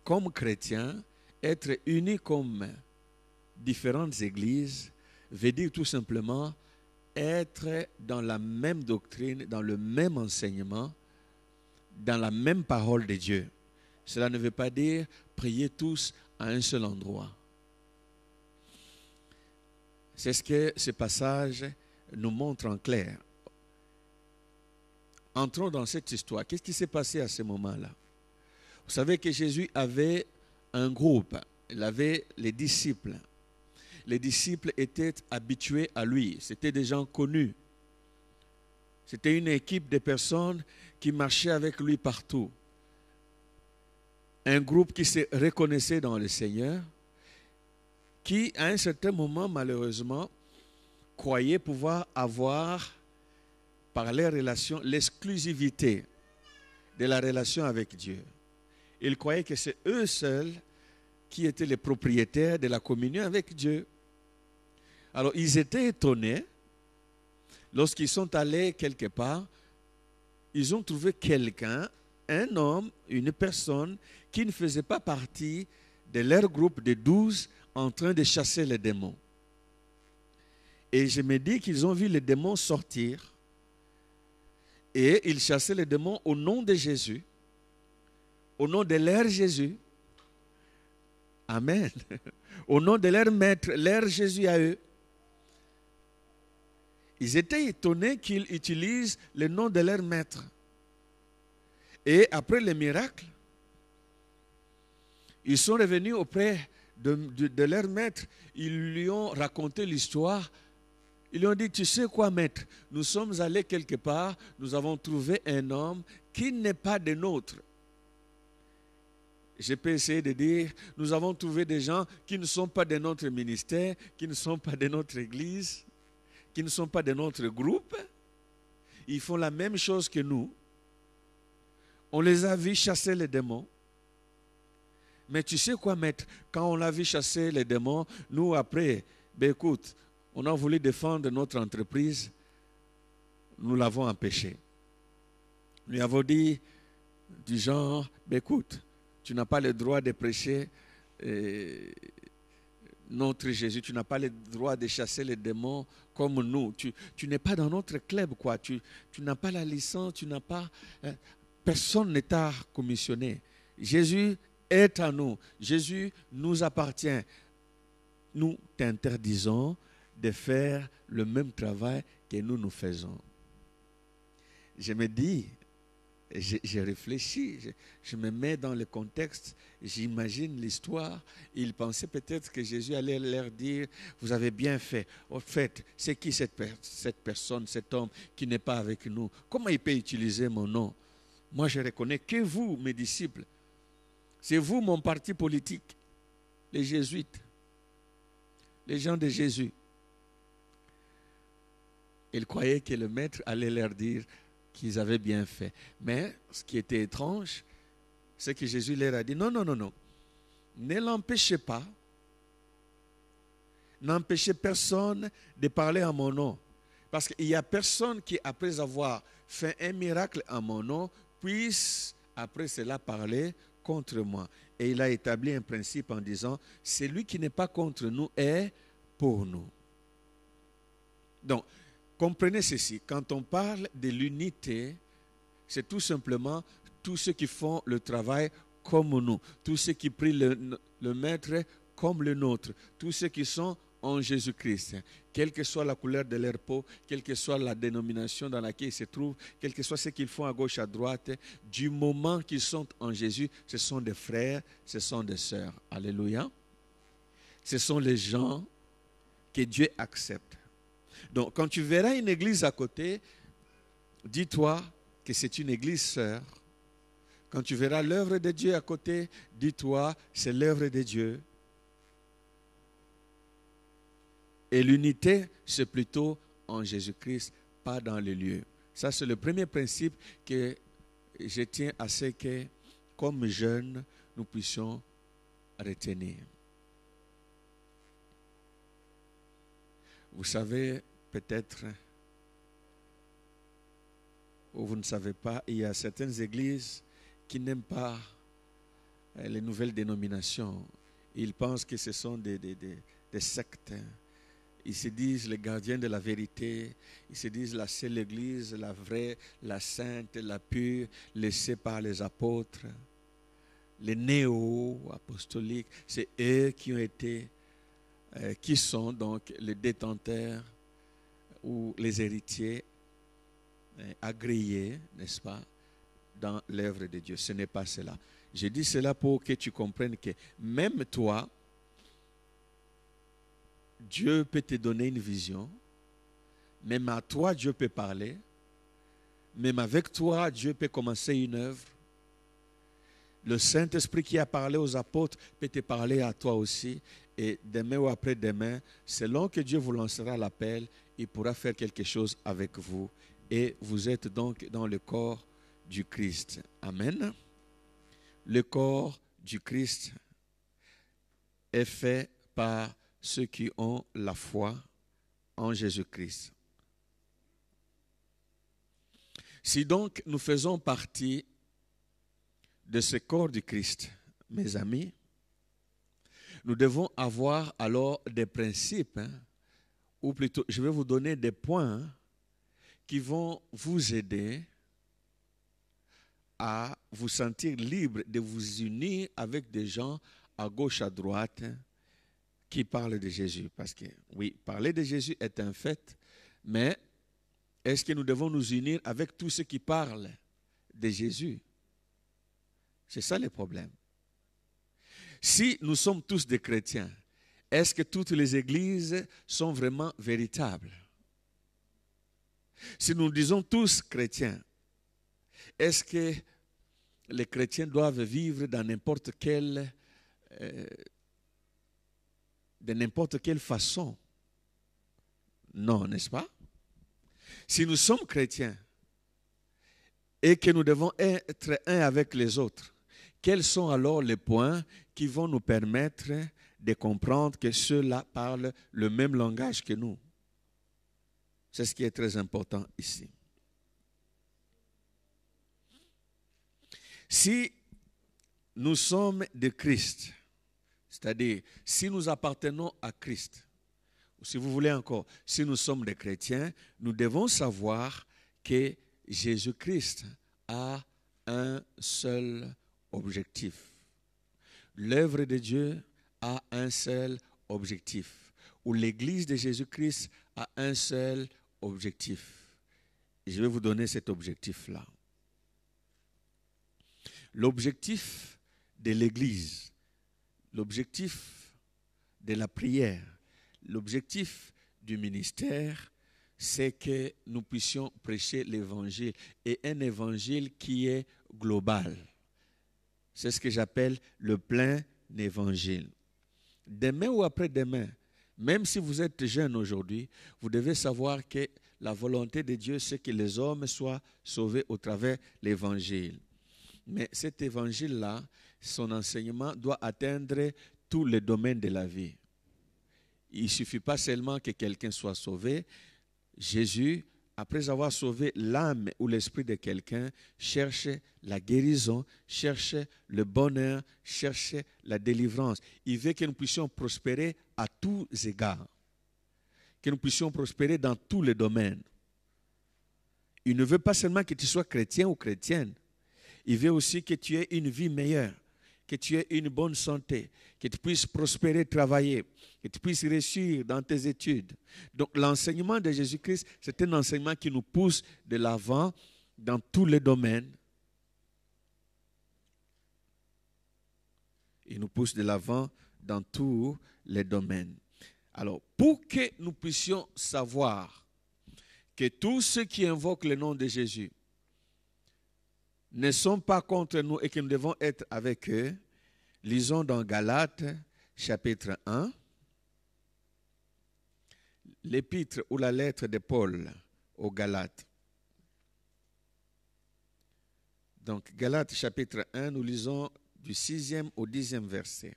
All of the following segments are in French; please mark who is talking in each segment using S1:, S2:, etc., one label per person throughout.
S1: comme chrétiens, être unis comme différentes églises veut dire tout simplement être dans la même doctrine, dans le même enseignement, dans la même parole de Dieu. Cela ne veut pas dire prier tous à un seul endroit. C'est ce que ce passage nous montre en clair. Entrons dans cette histoire. Qu'est-ce qui s'est passé à ce moment-là? Vous savez que Jésus avait un groupe. Il avait les disciples. Les disciples étaient habitués à lui. C'était des gens connus. C'était une équipe de personnes qui marchaient avec lui partout. Un groupe qui se reconnaissait dans le Seigneur, qui, à un certain moment, malheureusement, croyait pouvoir avoir, par les relations, l'exclusivité de la relation avec Dieu. Ils croyaient que c'est eux seuls qui étaient les propriétaires de la communion avec Dieu. Alors, ils étaient étonnés lorsqu'ils sont allés quelque part. Ils ont trouvé quelqu'un, un homme, une personne qui ne faisait pas partie de leur groupe de 12 en train de chasser les démons. Et je me dis qu'ils ont vu les démons sortir et ils chassaient les démons au nom de Jésus, au nom de leur Jésus. Amen. Au nom de leur maître, leur Jésus à eux. Ils étaient étonnés qu'ils utilisent le nom de leur maître. Et après le miracle, ils sont revenus auprès de leur maître. Ils lui ont raconté l'histoire. Ils lui ont dit, tu sais quoi, maître? Nous sommes allés quelque part, nous avons trouvé un homme qui n'est pas des nôtres. Je peux essayer de dire, nous avons trouvé des gens qui ne sont pas de notre ministère, qui ne sont pas de notre église, qui ne sont pas de notre groupe. Ils font la même chose que nous. On les a vus chasser les démons. Mais tu sais quoi, maître? Quand on l'a vu chasser les démons, nous après, écoute, on a voulu défendre notre entreprise, nous l'avons empêché. Nous lui avons dit du genre, écoute, tu n'as pas le droit de prêcher notre Jésus, tu n'as pas le droit de chasser les démons comme nous. Tu n'es pas dans notre club, quoi. Tu n'as pas la licence, tu n'as pas... personne ne t'a commissionné. Jésus est à nous. Jésus nous appartient. Nous t'interdisons de faire le même travail que nous faisons. Je me dis, je réfléchis, je me mets dans le contexte, j'imagine l'histoire. Ils pensaient peut-être que Jésus allait leur dire, vous avez bien fait. Au fait, c'est qui cette personne, cet homme qui n'est pas avec nous? Comment il peut utiliser mon nom? Moi, je reconnais que vous, mes disciples, c'est vous mon parti politique, les jésuites, les gens de Jésus. Ils croyaient que le maître allait leur dire qu'ils avaient bien fait. Mais ce qui était étrange, c'est que Jésus leur a dit, non, non, non, non. Ne l'empêchez pas. N'empêchez personne de parler en mon nom. Parce qu'il n'y a personne qui, après avoir fait un miracle en mon nom, puisse, après cela, parler contre moi. Et il a établi un principe en disant, celui qui n'est pas contre nous est pour nous. Donc, comprenez ceci, quand on parle de l'unité, c'est tout simplement tous ceux qui font le travail comme nous, tous ceux qui prient le Maître comme le nôtre, tous ceux qui sont en Jésus-Christ, quelle que soit la couleur de leur peau, quelle que soit la dénomination dans laquelle ils se trouvent, quel que soit ce qu'ils font à gauche, à droite, du moment qu'ils sont en Jésus, ce sont des frères, ce sont des sœurs. Alléluia. Ce sont les gens que Dieu accepte. Donc, quand tu verras une église à côté, dis-toi que c'est une église sœur. Quand tu verras l'œuvre de Dieu à côté, dis-toi, c'est l'œuvre de Dieu. Et l'unité, c'est plutôt en Jésus-Christ, pas dans les lieux. Ça, c'est le premier principe que je tiens à ce que, comme jeunes, nous puissions retenir. Vous savez, peut-être, ou vous ne savez pas, il y a certaines églises qui n'aiment pas les nouvelles dénominations. Ils pensent que ce sont des sectes. Ils se disent les gardiens de la vérité. Ils se disent la seule Église, la vraie, la sainte, la pure, laissée par les apôtres. Les néo-apostoliques, c'est eux qui ont été, qui sont donc les détenteurs ou les héritiers agréés, n'est-ce pas, dans l'œuvre de Dieu. Ce n'est pas cela. Je dis cela pour que tu comprennes que même toi, Dieu peut te donner une vision. Même à toi, Dieu peut parler. Même avec toi, Dieu peut commencer une œuvre. Le Saint-Esprit qui a parlé aux apôtres peut te parler à toi aussi. Et demain ou après-demain, selon que Dieu vous lancera l'appel, il pourra faire quelque chose avec vous. Et vous êtes donc dans le corps du Christ. Amen. Le corps du Christ est fait par ceux qui ont la foi en Jésus-Christ. Si donc nous faisons partie de ce corps du Christ, mes amis, nous devons avoir alors des principes, ou plutôt, je vais vous donner des points qui vont vous aider à vous sentir libre de vous unir avec des gens à gauche, à droite, qui parlent de Jésus. Parce que, oui, parler de Jésus est un fait, mais est-ce que nous devons nous unir avec tous ceux qui parlent de Jésus? C'est ça le problème. Si nous sommes tous des chrétiens, est-ce que toutes les églises sont vraiment véritables? Si nous disons tous chrétiens, est-ce que les chrétiens doivent vivre dans n'importe quelle, de n'importe quelle façon? Non, n'est-ce pas? Si nous sommes chrétiens et que nous devons être un avec les autres, quels sont alors les points qui vont nous permettre de comprendre que ceux-là parlent le même langage que nous? C'est ce qui est très important ici. Si nous sommes de Christ, c'est-à-dire si nous appartenons à Christ, ou si vous voulez encore, si nous sommes des chrétiens, nous devons savoir que Jésus-Christ a un seul objectif. L'œuvre de Dieu a un seul objectif. Ou l'Église de Jésus-Christ a un seul objectif. Et je vais vous donner cet objectif-là. L'objectif de l'Église, l'objectif de la prière, l'objectif du ministère, c'est que nous puissions prêcher l'Évangile, et un Évangile qui est global. C'est ce que j'appelle le plein Évangile. Demain ou après-demain, même si vous êtes jeune aujourd'hui, vous devez savoir que la volonté de Dieu, c'est que les hommes soient sauvés au travers de l'Évangile. Mais cet évangile-là, son enseignement doit atteindre tous les domaines de la vie. Il ne suffit pas seulement que quelqu'un soit sauvé. Jésus, après avoir sauvé l'âme ou l'esprit de quelqu'un, cherche la guérison, cherche le bonheur, cherche la délivrance. Il veut que nous puissions prospérer à tous égards, que nous puissions prospérer dans tous les domaines. Il ne veut pas seulement que tu sois chrétien ou chrétienne. Il veut aussi que tu aies une vie meilleure, que tu aies une bonne santé, que tu puisses prospérer, travailler, que tu puisses réussir dans tes études. Donc l'enseignement de Jésus-Christ, c'est un enseignement qui nous pousse de l'avant dans tous les domaines. Il nous pousse de l'avant dans tous les domaines. Alors, pour que nous puissions savoir que tous ceux qui invoquent le nom de Jésus ne sont pas contre nous et que nous devons être avec eux, lisons dans Galates, chapitre 1, l'épître ou la lettre de Paul aux Galates. Donc, Galates, chapitre 1, nous lisons du 6e au 10e verset.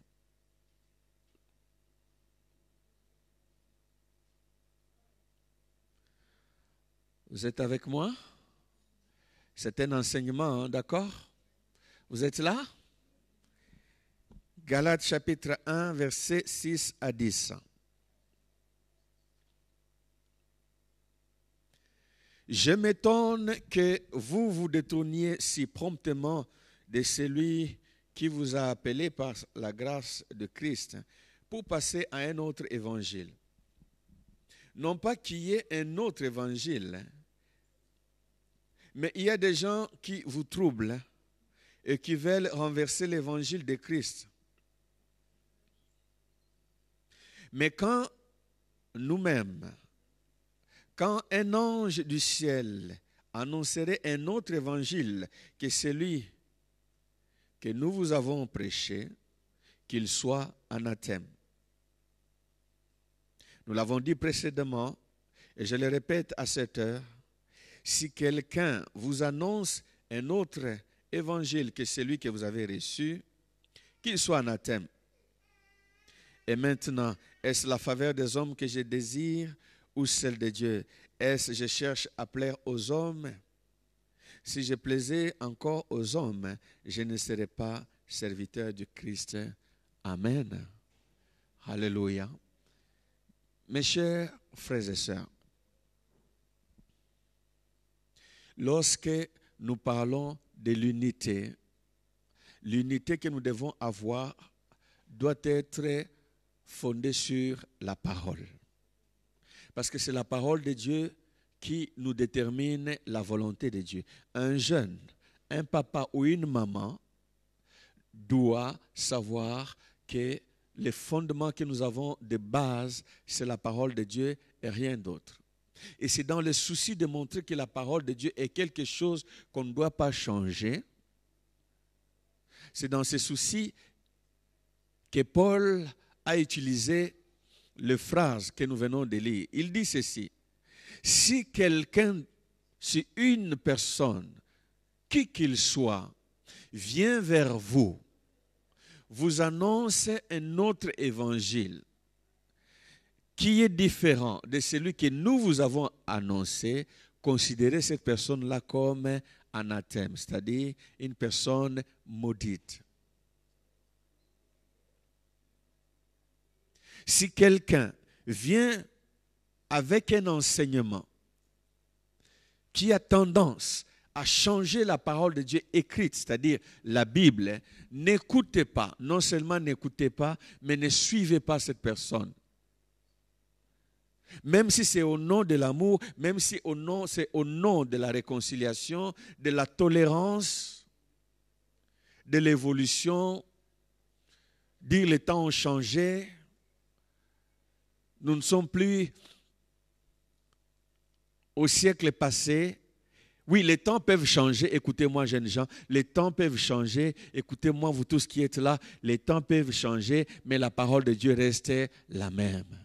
S1: Vous êtes avec moi? C'est un enseignement, hein, d'accord? Vous êtes là? Galates chapitre 1, versets 6 à 10. Je m'étonne que vous vous détourniez si promptement de celui qui vous a appelé par la grâce de Christ pour passer à un autre évangile. Non pas qu'il y ait un autre évangile, mais il y a des gens qui vous troublent et qui veulent renverser l'évangile de Christ. Mais quand nous-mêmes, quand un ange du ciel annoncerait un autre évangile que celui que nous vous avons prêché, qu'il soit anathème. Nous l'avons dit précédemment, et je le répète à cette heure, si quelqu'un vous annonce un autre évangile que celui que vous avez reçu, qu'il soit anathème. Et maintenant, est-ce la faveur des hommes que je désire ou celle de Dieu? Est-ce que je cherche à plaire aux hommes? Si je plaisais encore aux hommes, je ne serais pas serviteur du Christ. Amen. Alléluia. Mes chers frères et sœurs, lorsque nous parlons de l'unité, l'unité que nous devons avoir doit être fondée sur la parole. Parce que c'est la parole de Dieu qui nous détermine la volonté de Dieu. Un jeune, un papa ou une maman doit savoir que les fondements que nous avons de base, c'est la parole de Dieu et rien d'autre. Et c'est dans le souci de montrer que la parole de Dieu est quelque chose qu'on ne doit pas changer. C'est dans ce souci que Paul a utilisé les phrases que nous venons de lire. Il dit ceci: si quelqu'un, si une personne, qui qu'il soit, vient vers vous, vous annonce un autre évangile qui est différent de celui que nous vous avons annoncé, considérez cette personne-là comme anathème, c'est-à-dire une personne maudite. Si quelqu'un vient avec un enseignement qui a tendance à changer la parole de Dieu écrite, c'est-à-dire la Bible, n'écoutez pas, non seulement n'écoutez pas, mais ne suivez pas cette personne. Même si c'est au nom de l'amour, même si c'est au nom de la réconciliation, de la tolérance, de l'évolution, dire les temps ont changé, nous ne sommes plus au siècle passé. Oui, les temps peuvent changer. Écoutez-moi, jeunes gens. Les temps peuvent changer. Écoutez-moi, vous tous qui êtes là. Les temps peuvent changer, mais la parole de Dieu reste la même.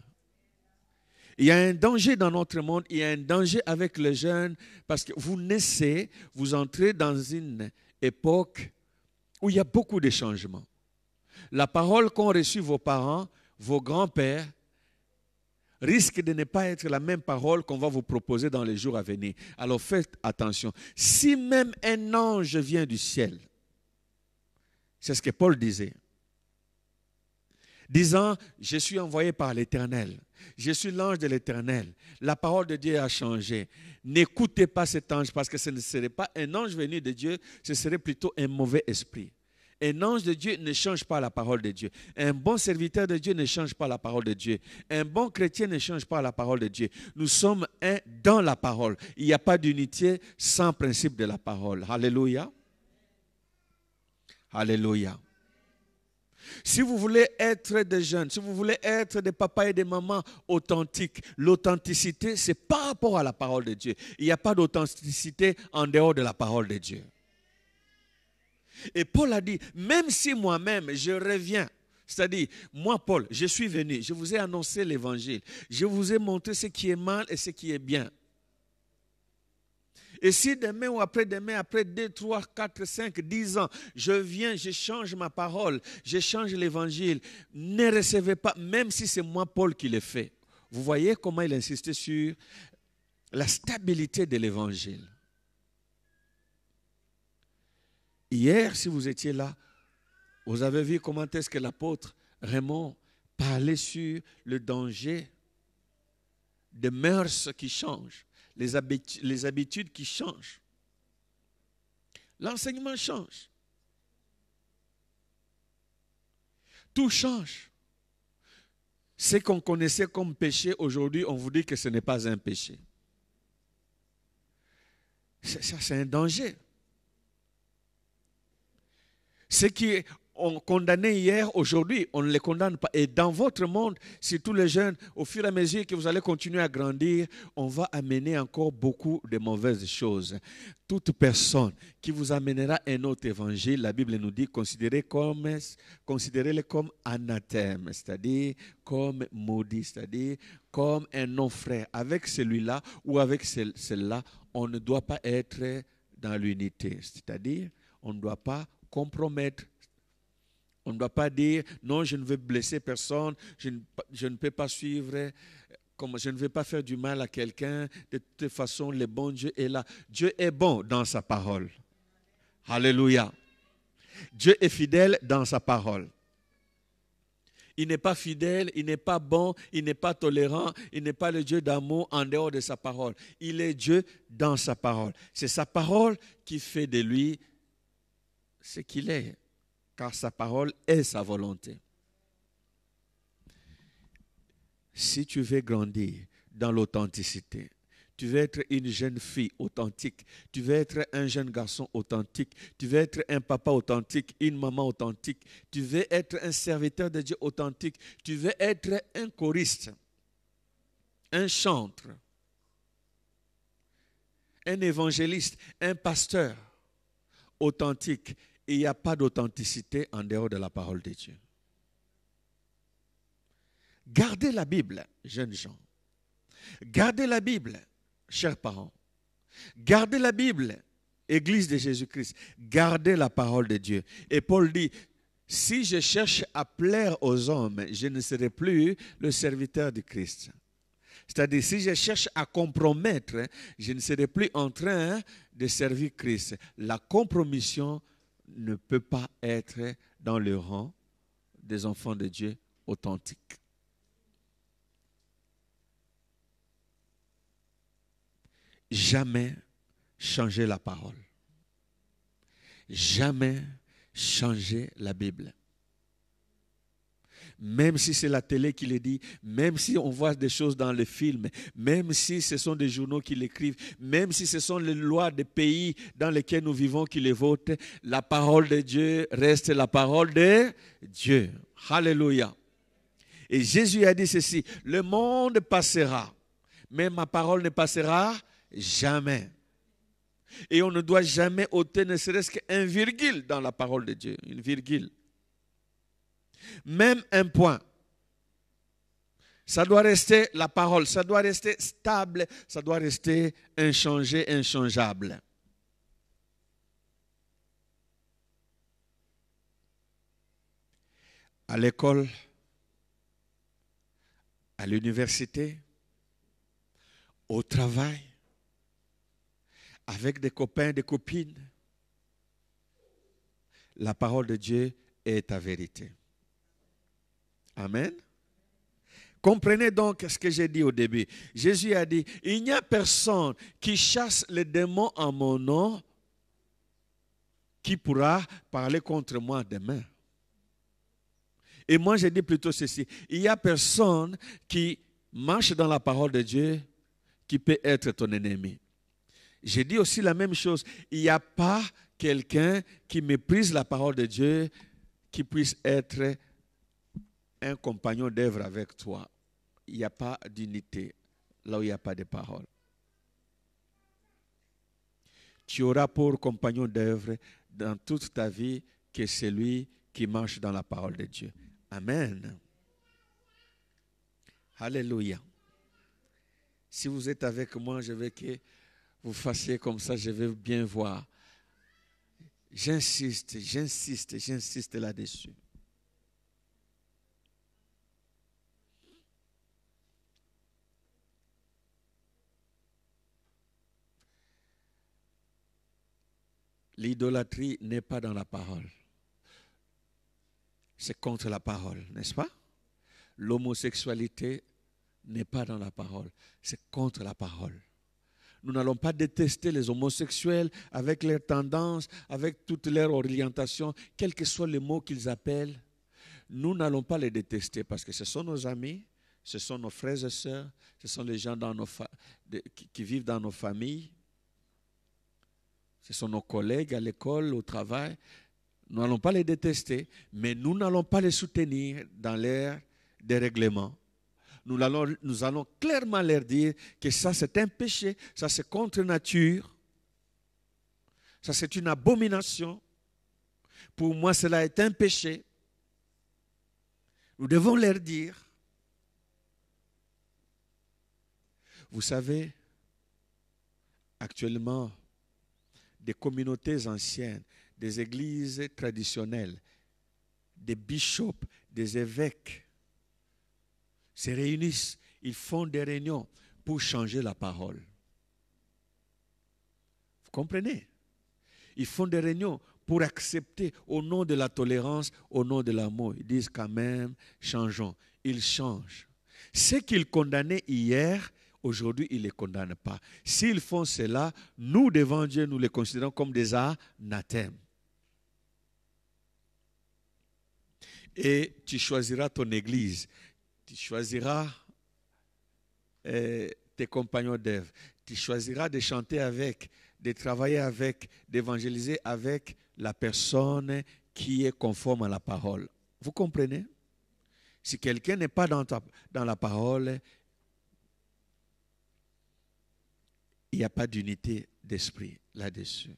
S1: Il y a un danger dans notre monde. Il y a un danger avec les jeunes parce que vous naissez, vous entrez dans une époque où il y a beaucoup de changements. La parole qu'ont reçue vos parents, vos grands-pères, risque de ne pas être la même parole qu'on va vous proposer dans les jours à venir. Alors faites attention. Si même un ange vient du ciel, c'est ce que Paul disait, disant, je suis envoyé par l'Éternel, je suis l'ange de l'Éternel, la parole de Dieu a changé. N'écoutez pas cet ange parce que ce ne serait pas un ange venu de Dieu, ce serait plutôt un mauvais esprit. Un ange de Dieu ne change pas la parole de Dieu. Un bon serviteur de Dieu ne change pas la parole de Dieu. Un bon chrétien ne change pas la parole de Dieu. Nous sommes un dans la parole. Il n'y a pas d'unité sans principe de la parole. Alléluia. Alléluia. Si vous voulez être des jeunes, si vous voulez être des papas et des mamans authentiques, l'authenticité, c'est par rapport à la parole de Dieu. Il n'y a pas d'authenticité en dehors de la parole de Dieu. Et Paul a dit, même si moi-même je reviens, c'est-à-dire, moi Paul, je suis venu, je vous ai annoncé l'évangile, je vous ai montré ce qui est mal et ce qui est bien. Et si demain ou après-demain, après 2, 3, 4, 5, 10 ans, je viens, je change ma parole, je change l'évangile, ne recevez pas, même si c'est moi Paul qui l'ai fait. Vous voyez comment il insistait sur la stabilité de l'évangile. Hier, si vous étiez là, Vous avez vu comment est-ce que l'apôtre Raymond parlait sur le danger des mœurs qui changent, les habitudes qui changent. L'enseignement change. Tout change. Ce qu'on connaissait comme péché, aujourd'hui, on vous dit que ce n'est pas un péché. Ça, c'est un danger. Ce qui ont condamné hier, aujourd'hui, on ne les condamne pas. Et dans votre monde, si tous les jeunes, au fur et à mesure que vous allez continuer à grandir, on va amener encore beaucoup de mauvaises choses. Toute personne qui vous amènera un autre évangile, la Bible nous dit, considérez-les comme anathème, c'est-à-dire comme maudit, c'est-à-dire comme un non-frère. Avec celui-là ou avec celle-là, on ne doit pas être dans l'unité. C'est-à-dire, on ne doit pas compromettre. On ne doit pas dire, non, je ne veux blesser personne, je ne peux pas suivre, je ne veux pas faire du mal à quelqu'un. De toute façon, le bon Dieu est là. Dieu est bon dans sa parole. Alléluia. Dieu est fidèle dans sa parole. Il n'est pas fidèle, il n'est pas bon, il n'est pas tolérant, il n'est pas le Dieu d'amour en dehors de sa parole. Il est Dieu dans sa parole. C'est sa parole qui fait de lui ce qu'il est. Car sa parole est sa volonté. Si tu veux grandir dans l'authenticité, tu veux être une jeune fille authentique, tu veux être un jeune garçon authentique, tu veux être un papa authentique, une maman authentique, tu veux être un serviteur de Dieu authentique, tu veux être un choriste, un chantre, un évangéliste, un pasteur authentique. Et il n'y a pas d'authenticité en dehors de la parole de Dieu. Gardez la Bible, jeunes gens. Gardez la Bible, chers parents. Gardez la Bible, Église de Jésus-Christ. Gardez la parole de Dieu. Et Paul dit, si je cherche à plaire aux hommes, je ne serai plus le serviteur de Christ. C'est-à-dire, si je cherche à compromettre, je ne serai plus en train de servir Christ. La compromission ne peut pas être dans le rang des enfants de Dieu authentiques. Jamais changer la parole. Jamais changer la Bible. Même si c'est la télé qui le dit, même si on voit des choses dans les films, même si ce sont des journaux qui l'écrivent, même si ce sont les lois des pays dans lesquels nous vivons qui les votent, la parole de Dieu reste la parole de Dieu. Alléluia. Et Jésus a dit ceci, le monde passera, mais ma parole ne passera jamais. Et on ne doit jamais ôter ne serait-ce qu'un virgule dans la parole de Dieu, une virgule. Même un point. Ça doit rester la parole, ça doit rester stable, ça doit rester inchangé, inchangeable. À l'école, à l'université, au travail, avec des copains, des copines, la parole de Dieu est ta vérité. Amen. Comprenez donc ce que j'ai dit au début. Jésus a dit, il n'y a personne qui chasse les démons en mon nom qui pourra parler contre moi demain. Et moi, je dis plutôt ceci. Il n'y a personne qui marche dans la parole de Dieu qui peut être ton ennemi. J'ai dit aussi la même chose. Il n'y a pas quelqu'un qui méprise la parole de Dieu qui puisse être un compagnon d'œuvre avec toi. Il n'y a pas d'unité là où il n'y a pas de parole. Tu auras pour compagnon d'œuvre dans toute ta vie que celui qui marche dans la parole de Dieu. Amen. Alléluia. Si vous êtes avec moi, je veux que vous fassiez comme ça, je veux bien voir. J'insiste là-dessus. L'idolâtrie n'est pas dans la parole. c'est contre la parole, n'est-ce pas? L'homosexualité n'est pas dans la parole, c'est contre la parole. Nous n'allons pas détester les homosexuels avec leurs tendances, avec toutes leurs orientations, quels que soient les mots qu'ils appellent. Nous n'allons pas les détester parce que ce sont nos amis, ce sont nos frères et sœurs, ce sont les gens qui vivent dans nos familles, ce sont nos collègues à l'école, au travail. Nous n'allons pas les détester, mais nous n'allons pas les soutenir dans leur dérèglement. Nous allons clairement leur dire que ça c'est un péché, ça c'est contre nature, ça c'est une abomination. Pour moi cela est un péché. Nous devons leur dire. Vous savez, actuellement, des communautés anciennes, des églises traditionnelles, des bishops, des évêques se réunissent, ils font des réunions pour changer la parole. Vous comprenez? Ils font des réunions pour accepter au nom de la tolérance, au nom de l'amour. Ils disent quand même, changeons. Ils changent. Ce qu'ils condamnaient hier, aujourd'hui, ils ne les condamnent pas. S'ils font cela, nous, devant Dieu, nous les considérons comme des anathèmes. Et tu choisiras ton église. Tu choisiras tes compagnons d'œuvre. Tu choisiras de chanter avec, de travailler avec, d'évangéliser avec la personne qui est conforme à la parole. Vous comprenez? Si quelqu'un n'est pas dans la parole, il n'y a pas d'unité d'esprit là-dessus.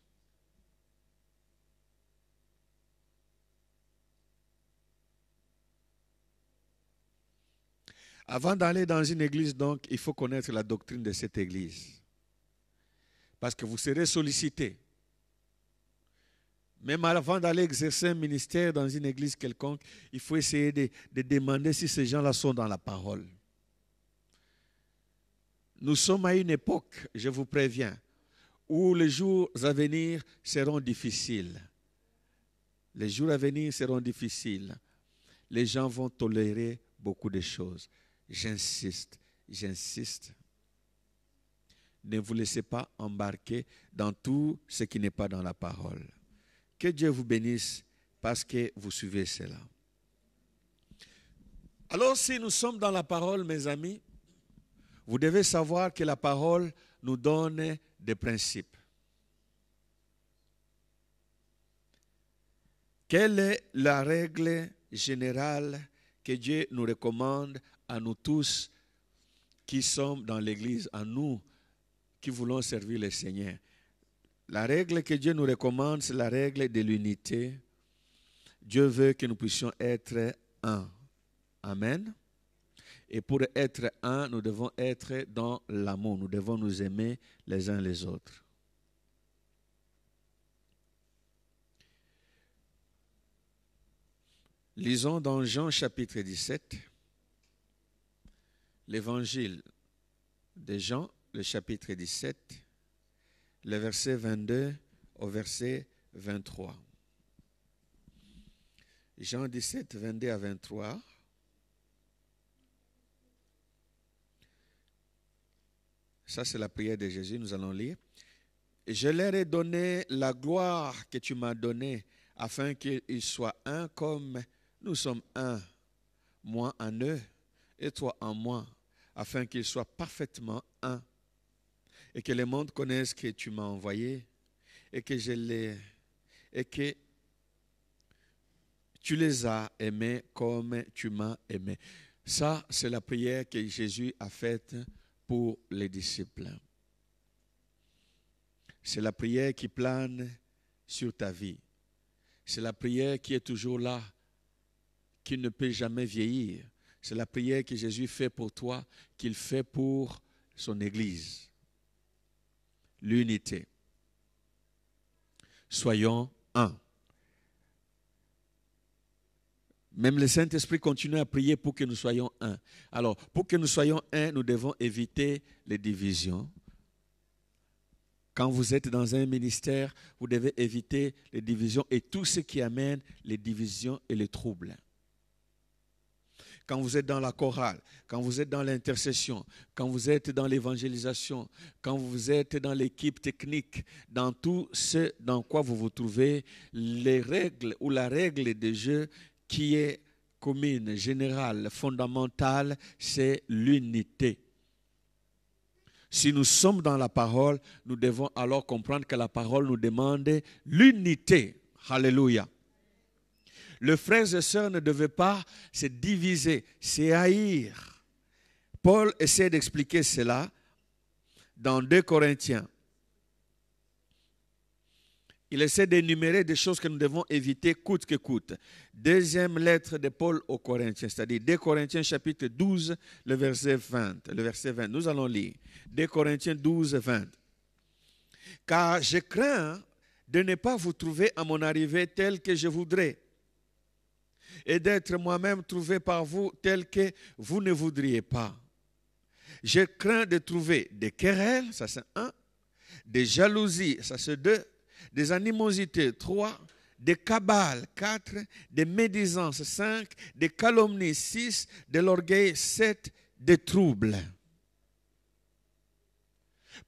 S1: Avant d'aller dans une église, donc, il faut connaître la doctrine de cette église. Parce que vous serez sollicité. Même avant d'aller exercer un ministère dans une église quelconque, il faut essayer de demander si ces gens-là sont dans la parole. Nous sommes à une époque, je vous préviens, où les jours à venir seront difficiles. Les jours à venir seront difficiles. Les gens vont tolérer beaucoup de choses. J'insiste. Ne vous laissez pas embarquer dans tout ce qui n'est pas dans la parole. Que Dieu vous bénisse parce que vous suivez cela. Alors si nous sommes dans la parole, mes amis, vous devez savoir que la parole nous donne des principes. Quelle est la règle générale que Dieu nous recommande à nous tous qui sommes dans l'Église, à nous qui voulons servir le Seigneur? La règle que Dieu nous recommande, c'est la règle de l'unité. Dieu veut que nous puissions être un. Amen. Et pour être un, nous devons être dans l'amour. Nous devons nous aimer les uns les autres. Lisons dans Jean chapitre 17, l'évangile de Jean, le chapitre 17, le verset 22 au verset 23. Jean 17, 22 à 23. Ça, c'est la prière de Jésus, nous allons lire. Je leur ai donné la gloire que tu m'as donnée, afin qu'ils soient un comme nous sommes un, moi en eux et toi en moi, afin qu'ils soient parfaitement un, et que le monde connaisse que tu m'as envoyé, et que tu les as aimés comme tu m'as aimé. Ça, c'est la prière que Jésus a faite pour les disciples. C'est la prière qui plane sur ta vie. C'est la prière qui est toujours là, qui ne peut jamais vieillir. C'est la prière que Jésus fait pour toi, qu'il fait pour son Église. L'unité. Soyons un. Même le Saint-Esprit continue à prier pour que nous soyons un. Alors, pour que nous soyons un, nous devons éviter les divisions. Quand vous êtes dans un ministère, vous devez éviter les divisions et tout ce qui amène les divisions et les troubles. quand vous êtes dans la chorale, quand vous êtes dans l'intercession, quand vous êtes dans l'évangélisation, quand vous êtes dans l'équipe technique, dans tout ce dans quoi vous vous trouvez, les règles ou la règle de jeu qui est commune, générale, fondamentale, c'est l'unité. Si nous sommes dans la parole, nous devons alors comprendre que la parole nous demande l'unité. Alléluia. Les frères et sœurs ne devaient pas se diviser, se haïr. Paul essaie d'expliquer cela dans 2 Corinthiens. Il essaie d'énumérer des choses que nous devons éviter coûte que coûte. Deuxième lettre de Paul aux Corinthiens, c'est-à-dire 2 Corinthiens chapitre 12, le verset 20. Nous allons lire. 2 Corinthiens 12, 20. Car je crains de ne pas vous trouver à mon arrivée tel que je voudrais, et d'être moi-même trouvé par vous tel que vous ne voudriez pas. Je crains de trouver des querelles, ça c'est 1, des jalousies, ça c'est 2, des animosités, 3, des cabales, 4, des médisances, 5, des calomnies, 6, de l'orgueil, 7, des troubles.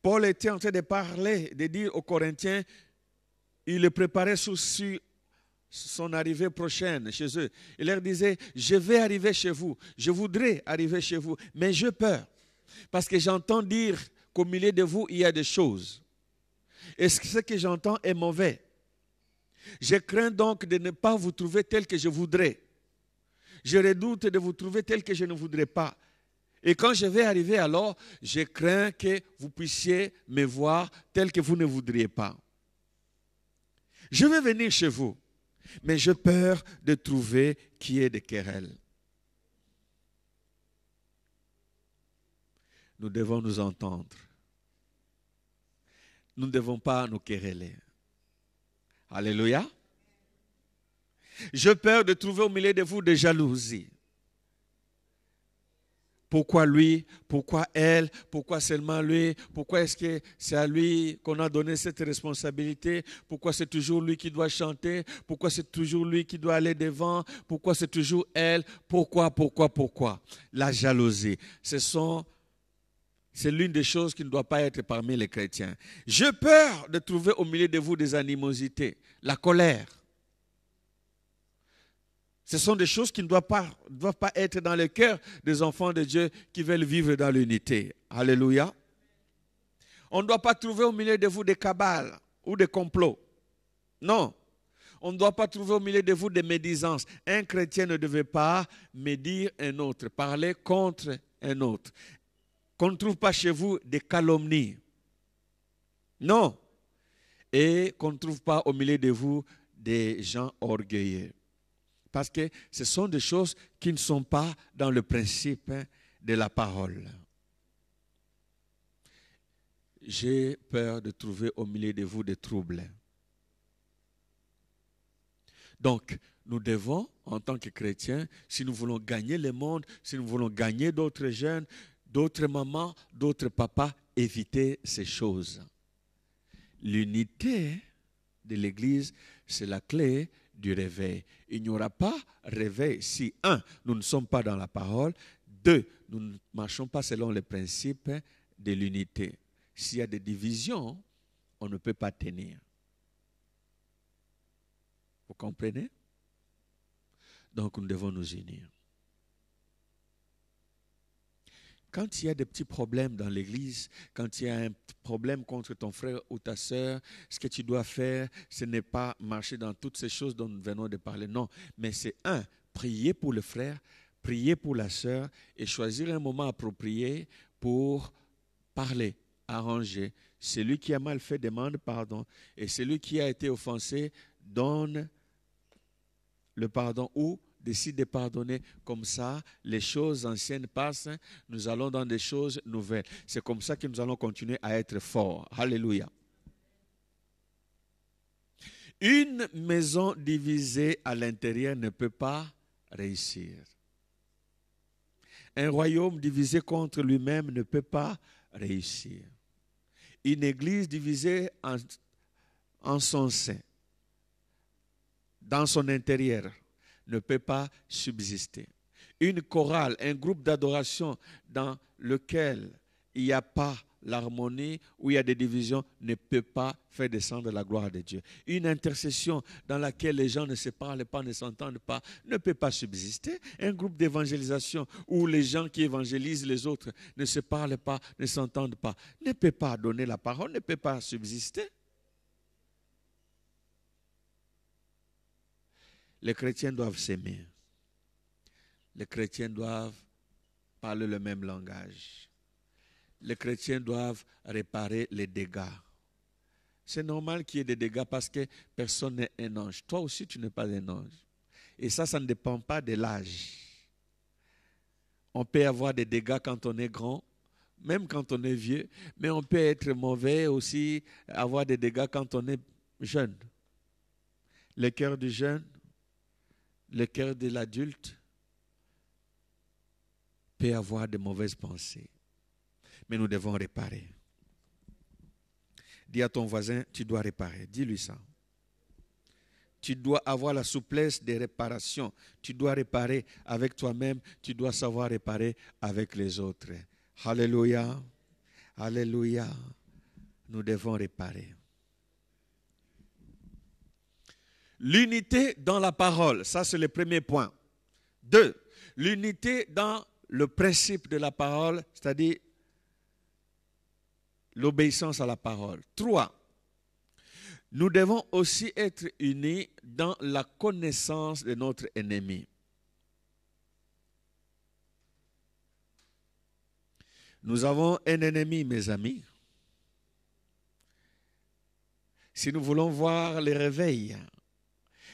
S1: Paul était en train de parler, de dire aux Corinthiens, il le préparait sur son arrivée prochaine chez eux. Il leur disait, je vais arriver chez vous, je voudrais arriver chez vous, mais j'ai peur, parce que j'entends dire qu'au milieu de vous, il y a des choses. Et ce que j'entends est mauvais. Je crains donc de ne pas vous trouver tel que je voudrais. Je redoute de vous trouver tel que je ne voudrais pas. Et quand je vais arriver alors, je crains que vous puissiez me voir tel que vous ne voudriez pas. Je vais venir chez vous, mais j'ai peur de trouver qu'il y ait des querelles. Nous devons nous entendre. Nous ne devons pas nous quereller. Alléluia. J'ai peur de trouver au milieu de vous des jalousies. Pourquoi lui? Pourquoi elle? Pourquoi seulement lui? Pourquoi est-ce que c'est à lui qu'on a donné cette responsabilité? Pourquoi c'est toujours lui qui doit chanter? Pourquoi c'est toujours lui qui doit aller devant? Pourquoi c'est toujours elle? Pourquoi? La jalousie, c'est l'une des choses qui ne doit pas être parmi les chrétiens. J'ai peur de trouver au milieu de vous des animosités, la colère. Ce sont des choses qui ne doivent pas être dans le cœur des enfants de Dieu qui veulent vivre dans l'unité. Alléluia. On ne doit pas trouver au milieu de vous des cabales ou des complots. Non. On ne doit pas trouver au milieu de vous des médisances. Un chrétien ne devait pas médire un autre, parler contre un autre. Qu'on ne trouve pas chez vous des calomnies. Non. Et qu'on ne trouve pas au milieu de vous des gens orgueilleux. Parce que ce sont des choses qui ne sont pas dans le principe de la parole. J'ai peur de trouver au milieu de vous des troubles. Donc, nous devons, en tant que chrétiens, si nous voulons gagner le monde, si nous voulons gagner d'autres jeunes, d'autres mamans, d'autres papas, éviter ces choses. L'unité de l'Église, c'est la clé du réveil. Il n'y aura pas réveil si, 1, nous ne sommes pas dans la parole, 2, nous ne marchons pas selon les principes de l'unité. S'il y a des divisions, on ne peut pas tenir. Vous comprenez? Donc nous devons nous unir. Quand il y a des petits problèmes dans l'église, quand il y a un problème contre ton frère ou ta sœur, ce que tu dois faire, ce n'est pas marcher dans toutes ces choses dont nous venons de parler. Non, mais c'est 1, prier pour le frère, prier pour la sœur et choisir un moment approprié pour parler, arranger. Celui qui a mal fait demande pardon et celui qui a été offensé donne le pardon ou décide de pardonner. Comme ça, les choses anciennes passent, nous allons dans des choses nouvelles. C'est comme ça que nous allons continuer à être forts. Alléluia. Une maison divisée à l'intérieur ne peut pas réussir. Un royaume divisé contre lui-même ne peut pas réussir. Une église divisée en son sein, dans son intérieur, ne peut pas subsister. une chorale, un groupe d'adoration dans lequel il n'y a pas l'harmonie, où il y a des divisions, ne peut pas faire descendre la gloire de Dieu. Une intercession dans laquelle les gens ne se parlent pas, ne s'entendent pas, ne peut pas subsister. Un groupe d'évangélisation où les gens qui évangélisent les autres ne se parlent pas, ne s'entendent pas, ne peut pas donner la parole, ne peut pas subsister. Les chrétiens doivent s'aimer. Les chrétiens doivent parler le même langage. Les chrétiens doivent réparer les dégâts. C'est normal qu'il y ait des dégâts parce que personne n'est un ange. Toi aussi, tu n'es pas un ange. Et ça ne dépend pas de l'âge. On peut avoir des dégâts quand on est grand, même quand on est vieux, mais on peut être mauvais aussi, avoir des dégâts quand on est jeune. Le cœur du jeune, le cœur de l'adulte peut avoir de mauvaises pensées. Mais nous devons réparer. Dis à ton voisin, tu dois réparer. Dis-lui ça. Tu dois avoir la souplesse des réparations. Tu dois réparer avec toi-même. Tu dois savoir réparer avec les autres. Alléluia. Alléluia. Nous devons réparer. L'unité dans la parole. Ça, c'est le premier point. 2. L'unité dans le principe de la parole, c'est-à-dire l'obéissance à la parole. 3. Nous devons aussi être unis dans la connaissance de notre ennemi. Nous avons un ennemi, mes amis. Si nous voulons voir le réveil,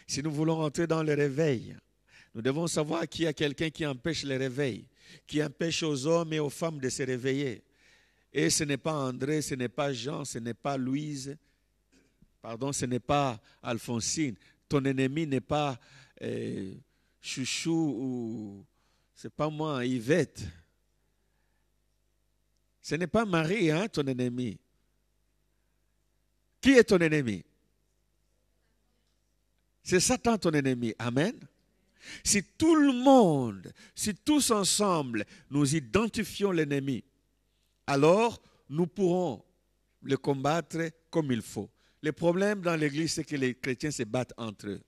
S1: si nous voulons entrer dans le réveil, nous devons savoir qu'il y a quelqu'un qui empêche le réveil, qui empêche aux hommes et aux femmes de se réveiller. Et ce n'est pas André, ce n'est pas Jean, ce n'est pas Louise, ce n'est pas Alphonsine. Ton ennemi n'est pas Chouchou ou, c'est pas moi, Yvette. Ce n'est pas Marie, hein, ton ennemi. Qui est ton ennemi? C'est Satan, ton ennemi. Amen. Si tout le monde, si tous ensemble, nous identifions l'ennemi, alors nous pourrons le combattre comme il faut. Le problème dans l'Église, c'est que les chrétiens se battent entre eux.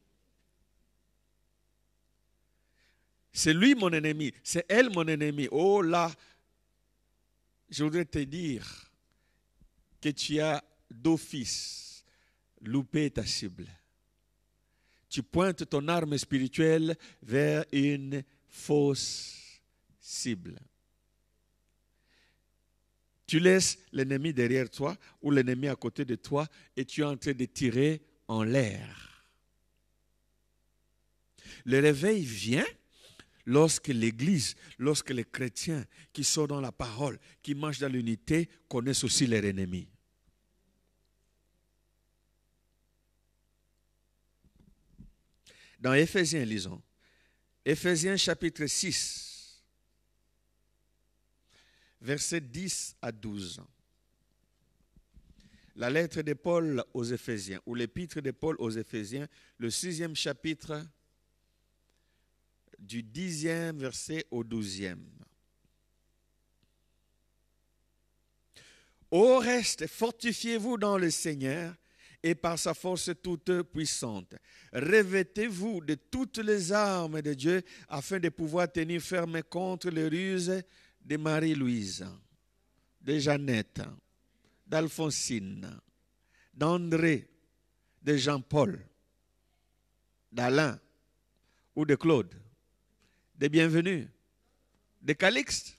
S1: C'est lui mon ennemi, c'est elle mon ennemi. Oh là, je voudrais te dire que tu as d'office loupé ta cible. Tu pointes ton arme spirituelle vers une fausse cible. Tu laisses l'ennemi derrière toi ou l'ennemi à côté de toi et tu es en train de tirer en l'air. Le réveil vient lorsque l'Église, lorsque les chrétiens qui sont dans la parole, qui marchent dans l'unité, connaissent aussi leur ennemi. Dans Éphésiens, lisons. Éphésiens chapitre 6. Versets 10 à 12. La lettre de Paul aux Éphésiens, ou l'épître de Paul aux Éphésiens, le 6e chapitre, du 10e verset au 12e. Au reste, fortifiez-vous dans le Seigneur et par sa force toute puissante. Revêtez-vous de toutes les armes de Dieu afin de pouvoir tenir ferme contre les ruses de Marie-Louise, de Jeannette, d'Alphonsine, d'André, de Jean-Paul, d'Alain ou de Claude, de Bienvenue, de Calixte,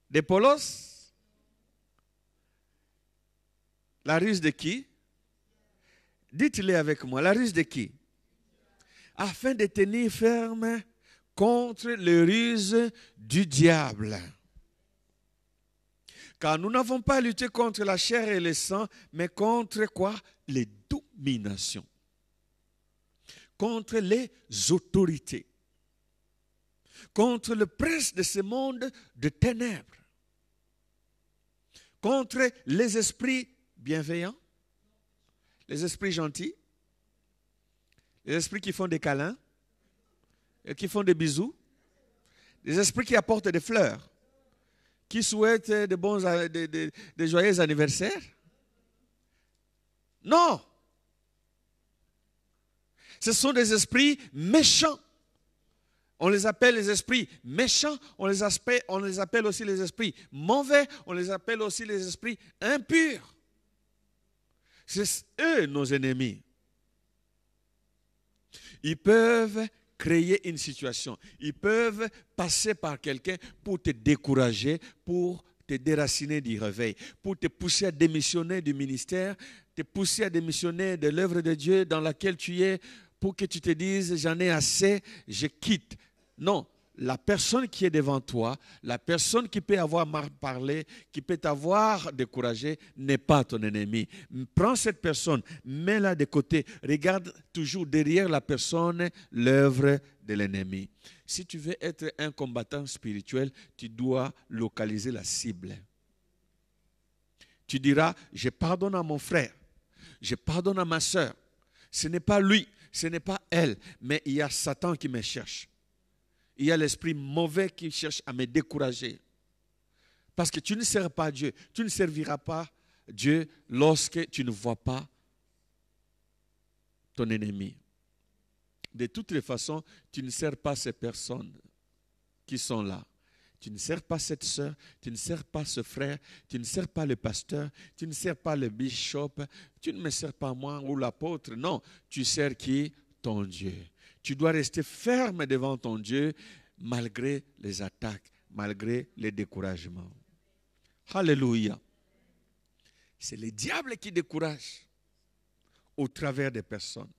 S1: de Paulos. La ruse de qui? Dites-le avec moi, la ruse de qui? Afin de tenir ferme contre les ruses du diable. Car nous n'avons pas lutté contre la chair et le sang, mais contre quoi? Les dominations. Contre les autorités. Contre le prince de ce monde de ténèbres. Contre les esprits bienveillants. Les esprits gentils. Les esprits qui font des câlins. et qui font des bisous, des esprits qui apportent des fleurs, qui souhaitent des joyeux anniversaires. Non. Ce sont des esprits méchants. On les appelle les esprits méchants, on les appelle aussi les esprits mauvais, on les appelle aussi les esprits impurs. C'est eux nos ennemis. Ils peuvent créer une situation, ils peuvent passer par quelqu'un pour te décourager, pour te déraciner du réveil, pour te pousser à démissionner du ministère, te pousser à démissionner de l'œuvre de Dieu dans laquelle tu es, pour que tu te dises, j'en ai assez, je quitte. Non, la personne qui est devant toi, la personne qui peut avoir mal parlé, qui peut t'avoir découragé, n'est pas ton ennemi. Prends cette personne, mets-la de côté, regarde toujours derrière la personne l'œuvre de l'ennemi. Si tu veux être un combattant spirituel, tu dois localiser la cible. Tu diras, je pardonne à mon frère, je pardonne à ma soeur. Ce n'est pas lui, ce n'est pas elle, mais il y a Satan qui me cherche. Il y a l'esprit mauvais qui cherche à me décourager. Parce que tu ne sers pas Dieu. Tu ne serviras pas Dieu lorsque tu ne vois pas ton ennemi. De toutes les façons, tu ne sers pas ces personnes qui sont là. Tu ne sers pas cette soeur, tu ne sers pas ce frère, tu ne sers pas le pasteur, tu ne sers pas le bishop, tu ne me sers pas moi ou l'apôtre. Non, tu sers qui? Ton Dieu. Tu dois rester ferme devant ton Dieu malgré les attaques, malgré les découragements. Alléluia. C'est le diable qui décourage au travers des personnes.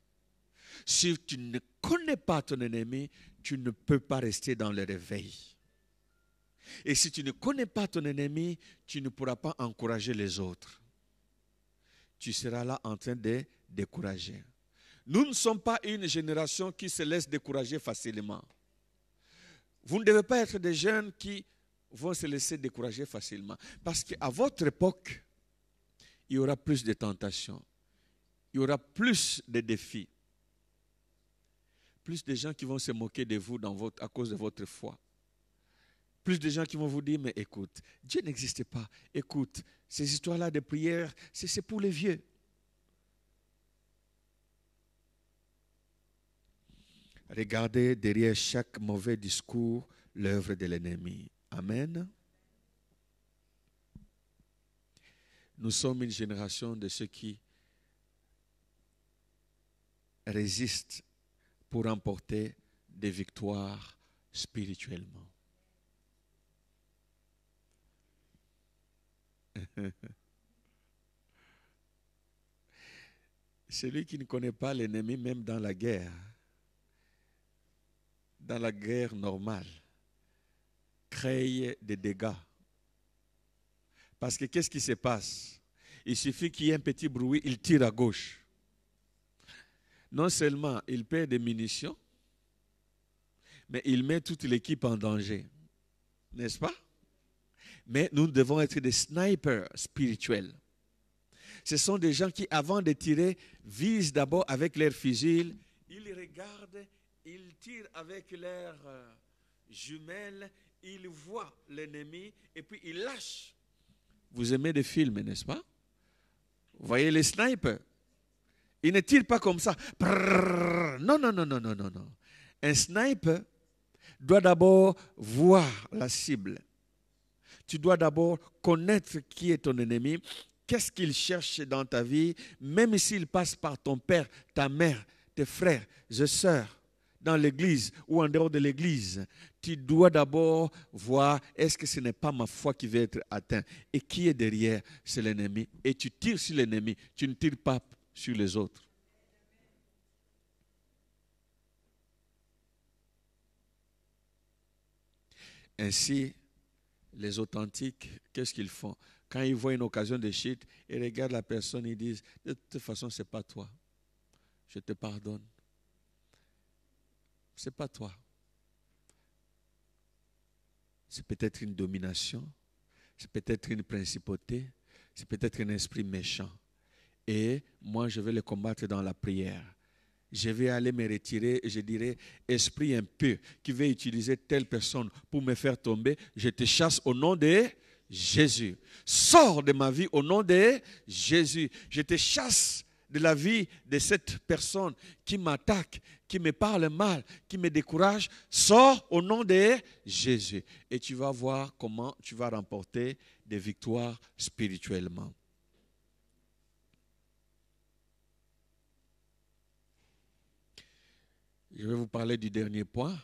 S1: Si tu ne connais pas ton ennemi, tu ne peux pas rester dans le réveil. Et si tu ne connais pas ton ennemi, tu ne pourras pas encourager les autres. Tu seras là en train de décourager. Nous ne sommes pas une génération qui se laisse décourager facilement. Vous ne devez pas être des jeunes qui vont se laisser décourager facilement. Parce qu'à votre époque, il y aura plus de tentations. Il y aura plus de défis. Plus de gens qui vont se moquer de vous à cause de votre foi. Plus de gens qui vont vous dire, mais écoute, Dieu n'existe pas. Écoute, ces histoires-là de prière, c'est pour les vieux. Regardez derrière chaque mauvais discours l'œuvre de l'ennemi. Amen. Nous sommes une génération de ceux qui résistent pour remporter des victoires spirituellement. Celui qui ne connaît pas l'ennemi, même dans la guerre normale, crée des dégâts. Parce que qu'est-ce qui se passe? Il suffit qu'il y ait un petit bruit, il tire à gauche. Non seulement il perd des munitions, mais il met toute l'équipe en danger. N'est-ce pas? Mais nous devons être des snipers spirituels. Ce sont des gens qui, avant de tirer, visent d'abord avec leurs fusils. Ils regardent, ils tirent avec leurs jumelles, ils voient l'ennemi et puis ils lâchent. Vous aimez des films, n'est-ce pas? Vous voyez les snipers? Ils ne tirent pas comme ça. Non, non, non, non, non, non, non. Un sniper doit d'abord voir la cible. Tu dois d'abord connaître qui est ton ennemi, qu'est-ce qu'il cherche dans ta vie, même s'il passe par ton père, ta mère, tes frères, tes sœurs, dans l'église ou en dehors de l'église. Tu dois d'abord voir, est-ce que ce n'est pas ma foi qui va être atteinte? Et qui est derrière? C'est l'ennemi. Et tu tires sur l'ennemi, tu ne tires pas sur les autres. Ainsi, les authentiques, qu'est-ce qu'ils font? Quand ils voient une occasion de chute, ils regardent la personne, ils disent, de toute façon, ce n'est pas toi. Je te pardonne. Ce n'est pas toi. C'est peut-être une domination, c'est peut-être une principauté, c'est peut-être un esprit méchant. Et moi, je vais le combattre dans la prière. je vais aller me retirer et je dirai, esprit impur qui veut utiliser telle personne pour me faire tomber, je te chasse au nom de Jésus. Sors de ma vie au nom de Jésus. Je te chasse de la vie de cette personne qui m'attaque, qui me parle mal, qui me décourage. Sors au nom de Jésus. Et tu vas voir comment tu vas remporter des victoires spirituellement. Je vais vous parler du dernier point.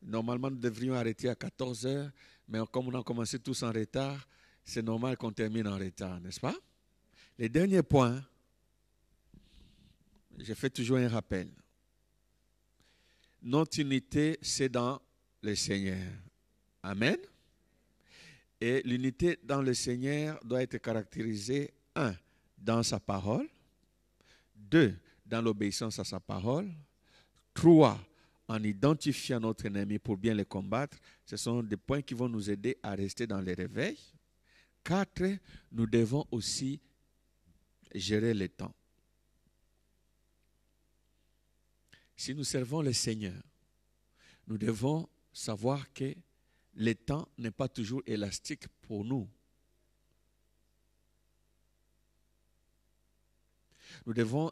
S1: Normalement, nous devrions arrêter à 14 heures, mais comme on a commencé tous en retard, c'est normal qu'on termine en retard, n'est-ce pas? Le dernier point, je fais toujours un rappel. Notre unité, c'est dans le Seigneur. Amen. Et l'unité dans le Seigneur doit être caractérisée, 1, dans sa parole, 2, dans l'obéissance à sa parole, 3, en identifiant notre ennemi pour bien le combattre. Ce sont des points qui vont nous aider à rester dans le réveil. 4, nous devons aussi gérer le temps. Si nous servons le Seigneur, nous devons savoir que le temps n'est pas toujours élastique pour nous. Nous devons